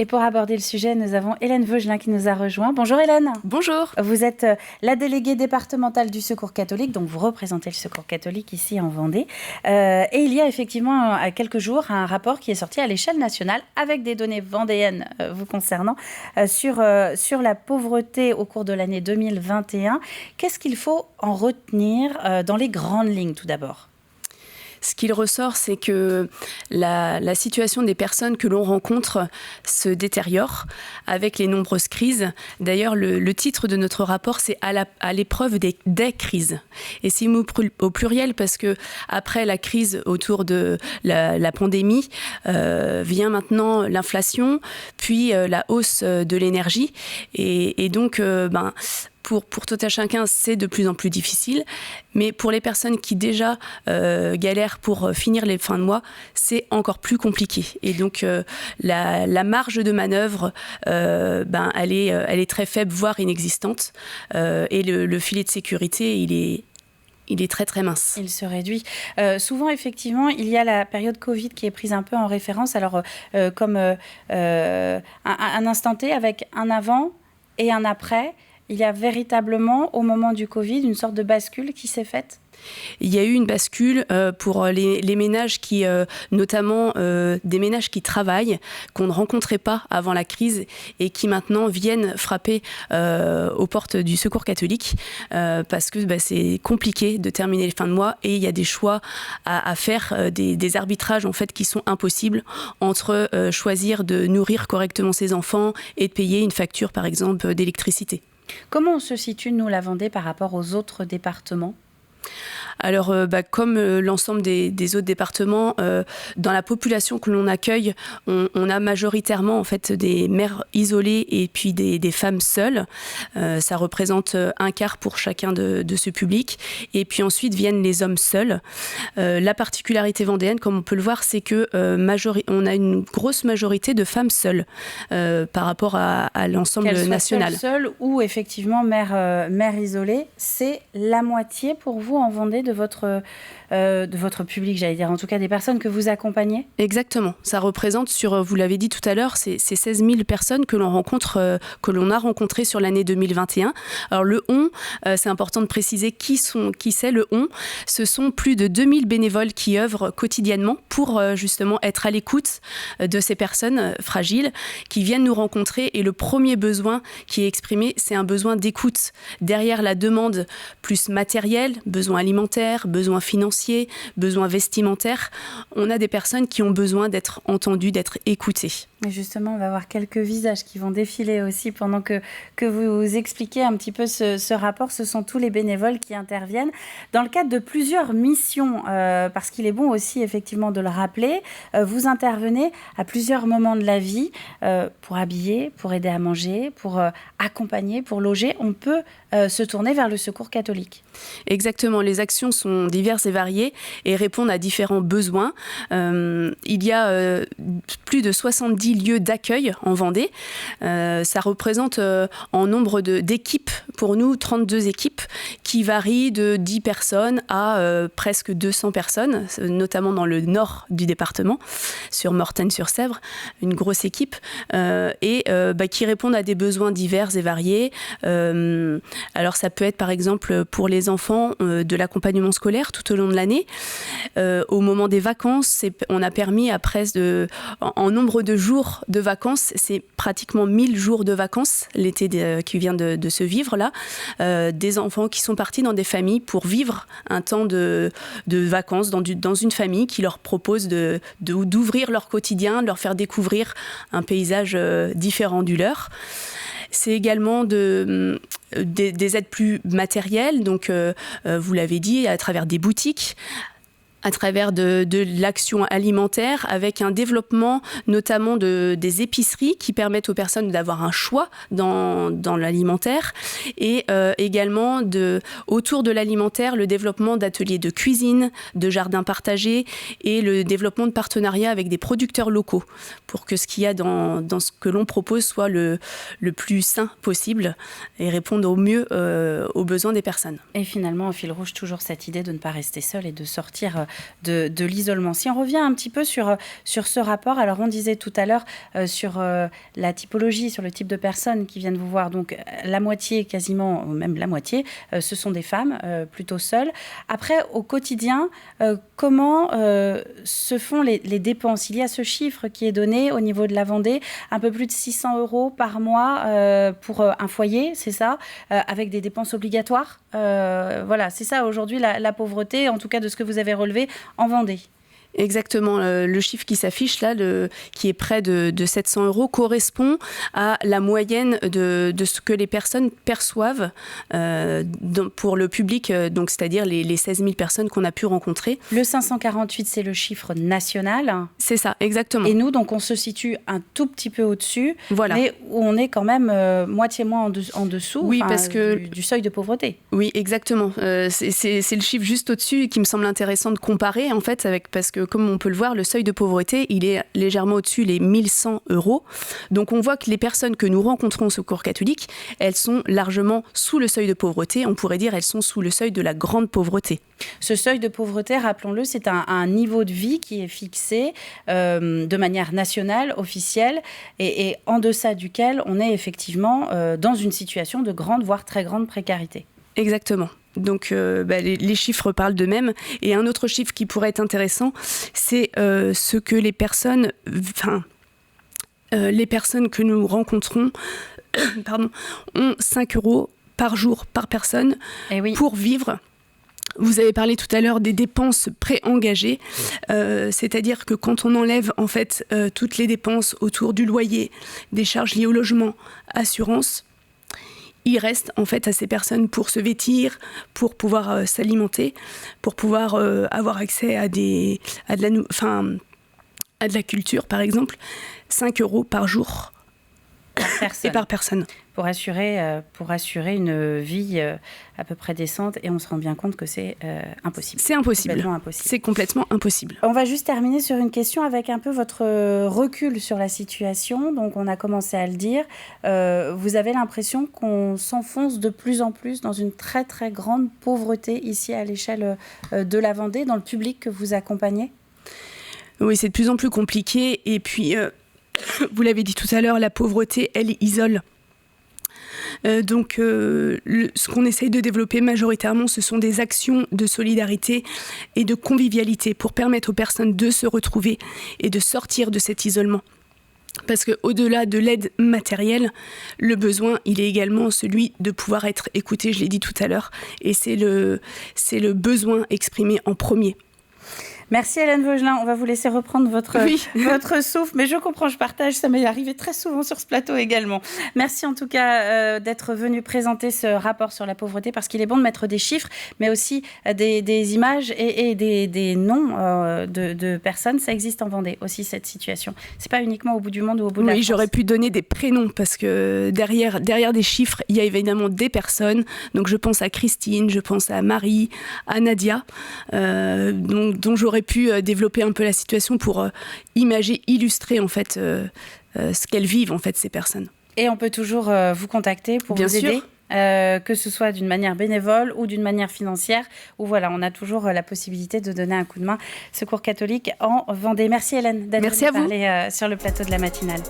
Et pour aborder le sujet, nous avons Hélène Vaugelin qui nous a rejoint. Bonjour Hélène. Bonjour. Vous êtes la déléguée départementale du Secours catholique, donc vous représentez le Secours catholique ici en Vendée. Et il y a effectivement à quelques jours un rapport qui est sorti à l'échelle nationale avec des données vendéennes vous concernant sur la pauvreté au cours de l'année 2021. Qu'est-ce qu'il faut en retenir dans les grandes lignes tout d'abord ? Ce qu'il ressort, c'est que la situation des personnes que l'on rencontre se détériore avec les nombreuses crises. D'ailleurs, le titre de notre rapport, c'est à l'épreuve des crises. Et c'est au pluriel parce que après la crise autour de la pandémie, vient maintenant l'inflation, puis la hausse de l'énergie. Et donc, pour tout un chacun, c'est de plus en plus difficile. Mais pour les personnes qui déjà galèrent pour finir les fins de mois, c'est encore plus compliqué. Et donc, la marge de manœuvre, elle est très faible, voire inexistante. Et le filet de sécurité, il est très très mince. Il se réduit. Souvent, effectivement, il y a la période Covid qui est prise un peu en référence. Alors, comme un instant T avec un avant et un après. Il y a véritablement, au moment du Covid, une sorte de bascule qui s'est faite ? Il y a eu une bascule pour les ménages qui, notamment des ménages qui travaillent, qu'on ne rencontrait pas avant la crise et qui maintenant viennent frapper aux portes du Secours catholique parce que c'est compliqué de terminer les fins de mois et il y a des choix à faire, des arbitrages en fait qui sont impossibles entre choisir de nourrir correctement ses enfants et de payer une facture par exemple d'électricité. Comment on se situe, nous, la Vendée, par rapport aux autres départements ? Alors, comme l'ensemble des autres départements, dans la population que l'on accueille, on a majoritairement en fait des mères isolées et puis des femmes seules. Ça représente un quart pour chacun de ce public. Et puis ensuite viennent les hommes seuls. La particularité vendéenne, comme on peut le voir, c'est que on a une grosse majorité de femmes seules par rapport à l'ensemble national. Seules ou effectivement mère isolée, c'est la moitié pour vous en Vendée de votre public, j'allais dire, en tout cas des personnes que vous accompagnez ? Exactement. Ça représente vous l'avez dit tout à l'heure, c'est 16 000 personnes que l'on rencontre, que l'on a rencontrées sur l'année 2021. Alors le ON, c'est important de préciser qui c'est le ON. Ce sont plus de 2000 bénévoles qui œuvrent quotidiennement pour justement être à l'écoute de ces personnes fragiles qui viennent nous rencontrer. Et le premier besoin qui est exprimé, c'est un besoin d'écoute. Derrière la demande plus matérielle, besoin alimentaire, besoins financiers, besoins vestimentaires, on a des personnes qui ont besoin d'être entendues, d'être écoutées. Et justement, on va voir quelques visages qui vont défiler aussi pendant que vous expliquez un petit peu ce rapport. Ce sont tous les bénévoles qui interviennent dans le cadre de plusieurs missions, parce qu'il est bon aussi effectivement de le rappeler. Vous intervenez à plusieurs moments de la vie pour habiller, pour aider à manger, pour accompagner, pour loger. On peut se tourner vers le Secours catholique. Exactement, les actions sont diverses et variées et répondent à différents besoins. Il y a plus de 70 lieux d'accueil en Vendée. Ça représente en nombre d'équipes, pour nous 32 équipes, qui varient de 10 personnes à presque 200 personnes, notamment dans le nord du département, sur Mortagne-sur-Sèvre, une grosse équipe, qui répondent à des besoins divers et variés. Alors ça peut être par exemple pour les enfants de l'accompagnement scolaire tout au long de l'année. Au moment des vacances, on a permis en nombre de jours de vacances, c'est pratiquement 1000 jours de vacances l'été qui vient de se vivre là, des enfants qui sont partis dans des familles pour vivre un temps de vacances dans une famille qui leur propose d'ouvrir leur quotidien, de leur faire découvrir un paysage différent du leur. C'est également des aides plus matérielles, donc vous l'avez dit, à travers des boutiques, à travers de l'action alimentaire, avec un développement notamment des épiceries qui permettent aux personnes d'avoir un choix dans l'alimentaire, et également autour de l'alimentaire, le développement d'ateliers de cuisine, de jardins partagés et le développement de partenariats avec des producteurs locaux pour que ce qu'il y a dans ce que l'on propose soit le plus sain possible et réponde au mieux aux besoins des personnes. Et finalement, au fil rouge, toujours cette idée de ne pas rester seul et de sortir de l'isolement. Si on revient un petit peu sur ce rapport, alors on disait tout à l'heure sur la typologie, sur le type de personnes qui viennent vous voir, donc la moitié, quasiment, ou même la moitié, ce sont des femmes plutôt seules. Après, au quotidien, comment se font les dépenses? Il y a ce chiffre qui est donné au niveau de la Vendée, un peu plus de 600 € par mois pour un foyer, c'est ça, avec des dépenses obligatoires. Voilà, c'est ça aujourd'hui la pauvreté, en tout cas de ce que vous avez relevé en Vendée. Exactement. Le chiffre qui s'affiche là, qui est près de 700 €, correspond à la moyenne de ce que les personnes perçoivent pour le public, donc c'est-à-dire les 16 000 personnes qu'on a pu rencontrer. Le 548, c'est le chiffre national. C'est ça, exactement. Et nous, donc, on se situe un tout petit peu au-dessus, voilà. Mais où on est quand même moitié moins en dessous, oui, parce que du seuil de pauvreté. Oui, exactement. C'est le chiffre juste au-dessus qui me semble intéressant de comparer, en fait, parce que comme on peut le voir, le seuil de pauvreté, il est légèrement au-dessus, les 1 100 €. Donc on voit que les personnes que nous rencontrons au Secours catholique, elles sont largement sous le seuil de pauvreté. On pourrait dire elles sont sous le seuil de la grande pauvreté. Ce seuil de pauvreté, rappelons-le, c'est un niveau de vie qui est fixé de manière nationale, officielle, et en deçà duquel on est effectivement dans une situation de grande, voire très grande précarité. Exactement. Donc les chiffres parlent d'eux-mêmes. Et un autre chiffre qui pourrait être intéressant, c'est ce que les personnes que nous rencontrons ont 5 € par jour par personne pour vivre. Vous avez parlé tout à l'heure des dépenses préengagées, c'est-à-dire que quand on enlève en fait toutes les dépenses autour du loyer, des charges liées au logement, assurance, il reste en fait à ces personnes pour se vêtir, pour pouvoir s'alimenter, pour pouvoir avoir accès à de la culture par exemple, 5 € par jour et par personne. Pour assurer une vie à peu près décente, et on se rend bien compte que c'est impossible. C'est impossible. Complètement impossible. C'est complètement impossible. On va juste terminer sur une question avec un peu votre recul sur la situation. Donc on a commencé à le dire. Vous avez l'impression qu'on s'enfonce de plus en plus dans une très très grande pauvreté ici à l'échelle de la Vendée, dans le public que vous accompagnez? Oui, c'est de plus en plus compliqué. Et puis, vous l'avez dit tout à l'heure, la pauvreté, elle isole. Ce qu'on essaye de développer majoritairement, ce sont des actions de solidarité et de convivialité pour permettre aux personnes de se retrouver et de sortir de cet isolement. Parce qu'au-delà de l'aide matérielle, le besoin, il est également celui de pouvoir être écouté, je l'ai dit tout à l'heure, et c'est le besoin exprimé en premier. Merci Hélène Vaugelin, on va vous laisser reprendre votre souffle, mais je comprends, je partage, ça m'est arrivé très souvent sur ce plateau également. Merci en tout cas d'être venu présenter ce rapport sur la pauvreté, parce qu'il est bon de mettre des chiffres, mais aussi des images et des noms de personnes. Ça existe en Vendée aussi, cette situation. C'est pas uniquement au bout du monde ou au bout de la France. Oui, j'aurais pu donner des prénoms, parce que derrière des chiffres, il y a évidemment des personnes. Donc je pense à Christine, je pense à Marie, à Nadia, dont j'aurais pu développer un peu la situation pour illustrer en fait ce qu'elles vivent en fait, ces personnes. Et on peut toujours vous contacter pour Bien vous aider, que ce soit d'une manière bénévole ou d'une manière financière, où voilà, on a toujours la possibilité de donner un coup de main. Secours catholique en Vendée. Merci Hélène d'être venue parler sur le plateau de la matinale.